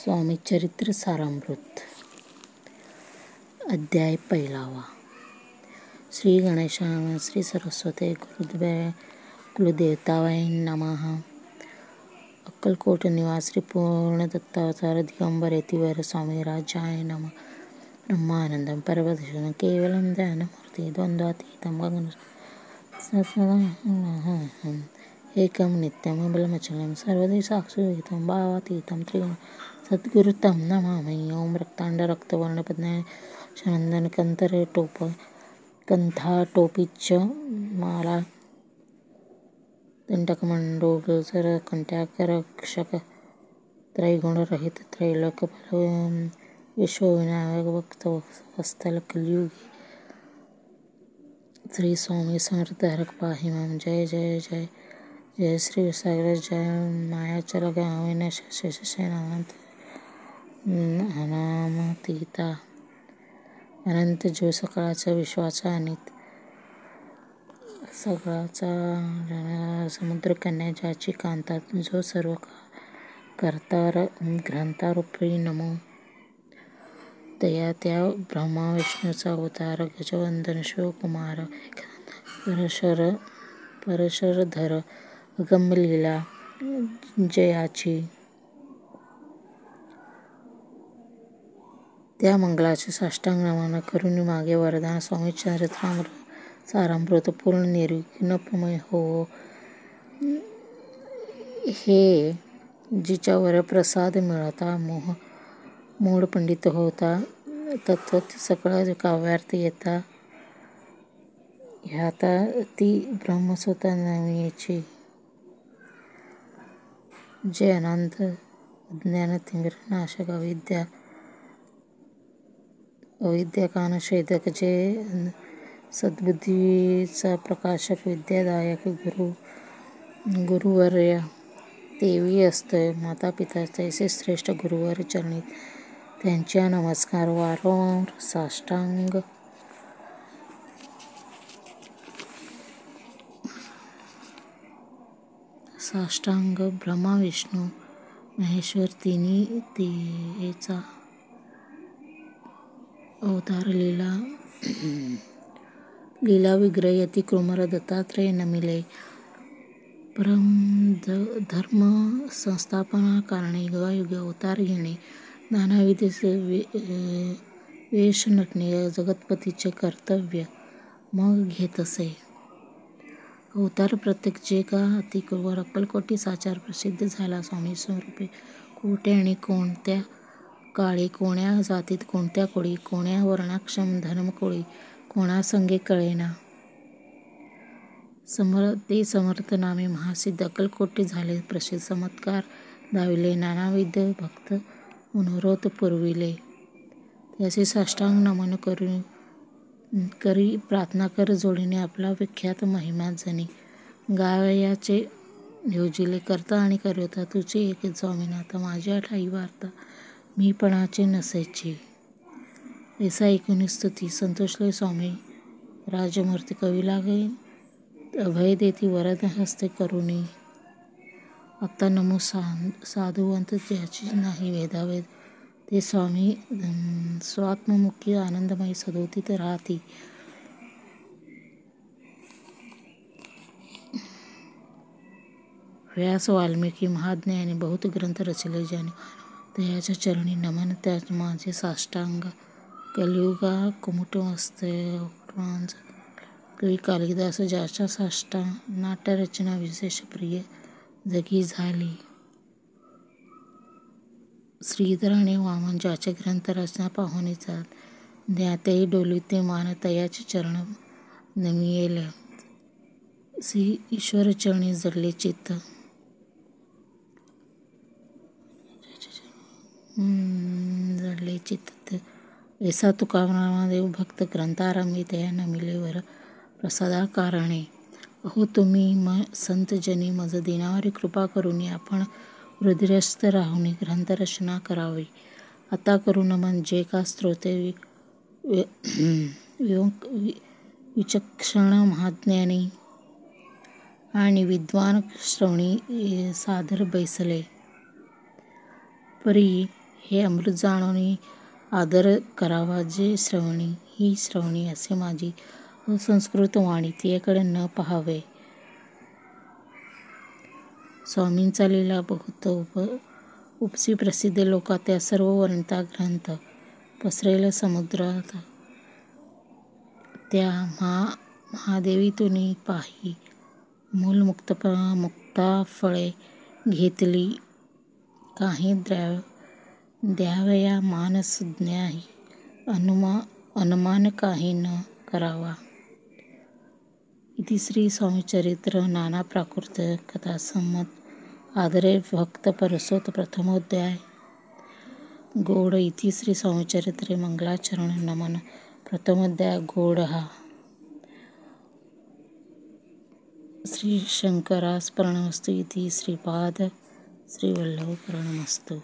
स्वामी चरित्र सारामृत अध्याय 1. श्री गणेशाय श्री सरस्वती कुलदेवताय नमः. अक्कलकोट निवास श्री पूर्ण दत्तावतार दिगंबर यतिवर स्वामी राजाय नमः. ब्रह्मानंदं परमदर्शनं केवलं ध्यानमूर्ति द्वंद्वातीतं गगन एकं नित्यं अबलमचलं सर्वदि साक्षियुतं भावातीतं त्रिगुण सद्गुरुतं नमामि. ओम रक्तांड रक्तवर्ण पद्मनाभ शनंदन कंतर टोप कंथा टोपीच माला दंडकमंडोलसर कंट्याकरक्षक त्रैगुण रहित त्रैलोक विश्वविनायक भक्त वत्सल कलियुगी श्री स्वामी समर्थधारक पाहि माम. जय जय जय जय श्री विसागर जय मायाचल गाविन शेषशयनानंत अनामतीता अनंत जीव सकाळचा विश्वाचा अनित सकाळचा समुद्र कन्या ज्याची कांता जो सर्व करतार ग्रंथारूपी नमो तया त्या ब्रह्मा विष्णूचा अवतार गजवंदन शिवकुमार परशरधर अगम्य लीला जयाची त्या मंगलाचे साष्टांग नमन करून मागे वरदान. स्वामी चरित्र सारामृत पूर्ण निर्विघ्नमय हो. हे जिच्यावर प्रसाद मिळता मूढ पंडित होता तत्व सकळ काव्यार्थ येता ह्याता ती ब्रह्मस्वता नामीची जे अनंत अज्ञान तिमिर नाशक अविद्या कानछेदक जे सद्बुद्धीचा प्रकाशक विद्यादायक गुरुवर्य तेवी असतोय. माता पिता तैसे श्रेष्ठ गुरुवर चरणी त्यांच्या नमस्कार. वारंवार साष्टांग ब्रह्मा विष्णू महेश्वर तिन्ही तेचा अवतार लीला विग्रह यती कृमर दत्तात्रय नमिले. परम धर्म संस्थापना कारणे युगायुगे अवतार घेणे नानाविध वेश नटणे जगतपतीचे कर्तव्य मग घेत असे. अवतार प्रत्येक जे का अतिकृवर अक्कलकोटी साचार प्रसिद्ध झाला. स्वामी स्वरूपे कोठे आणि कोणत्या काळी कोण्या जातीत कोणत्या कोळी कोण्या वर्णाक्षम धर्मकोळी कोणासंगे कळेना ते समर्थ नामे महासिद्ध अक्कलकोटी झाले प्रसिद्ध. चमत्कार दाविले नानाविध भक्त मनोरथ पुरविले. त्याचे साष्टांग नमन करी प्रार्थना कर जोडीने आपला विख्यात महिमा जनी गावयाचे योजिले. करता आणि करविता तुझे एक स्वामीनाथ माझ्या ठाई वार्ता मीपणाचे नसेची. ऐसा ऐकून स्तुती संतोषले स्वामी राजमूर्ती कवी लागे अभय देती वरद हस्ते करुणी. आता नमो साधुवंत ज्याची नाही भेदाभेद ते स्वामी स्वात्ममुखी आनंदमयी सदोदित राहती. व्यास वाल्मिकी महाज्ञानी बहुत ग्रंथ रचिले ज्याने तयाच्या चरणी नमन त्या माझे साष्टांग. कलियुगा कुमुटमस्तके कवी कालिदास ज्याच्या साष्टांग नाट्यरचना विशेष प्रिय जगी झाली. श्रीधर आणि वामन ज्याचे ग्रंथ रचना पाहुणी जात ज्ञातेही डोलिते मान तयाचे चरण नमियेल. श्री ईश्वर चरणी जडले चित्त ऐसा तुकारामदेव भक्त ग्रंथारंभी तया नमिले वर प्रसादा कारणे. अहो तुम्ही संत जनी मज दिनावरी कृपा करून आपण हृदयस्थ राहून ग्रंथरचना करावी. आता करू नमन जे का श्रोते विचक्षण महाज्ञानी आणि विद्वान श्रवणी सादर बैसले. परी हे अमृत जाणून आदर करावा जे श्रवणी, ही श्रवणी असे माझी असंस्कृत वाणी, तिच्याकडे न पाहावे. स्वामींचा लीला बहुत उपसी प्रसिद्ध लोका, त्या सर्व वर्णिता ग्रंथ पसरेल समुद्रात. त्या महादेवी तुनी पाही, मूल मुक्ता फळे घेतली, काही द्यावया मान सुज्ञाही, अनुमान काही न करावा. इति श्री स्वामीचरित्र नाना प्राकृत कथा संमत आदरे भक्त परसोत प्रथमोध्याय गौड. इति श्री स्वामीचरित्रे मंगलाचरण नमन प्रथमोध्याय गौड. हा श्री शंकरास प्रणमस्तु. इति श्रीपाद श्री वल्लभ प्रणमस्तु.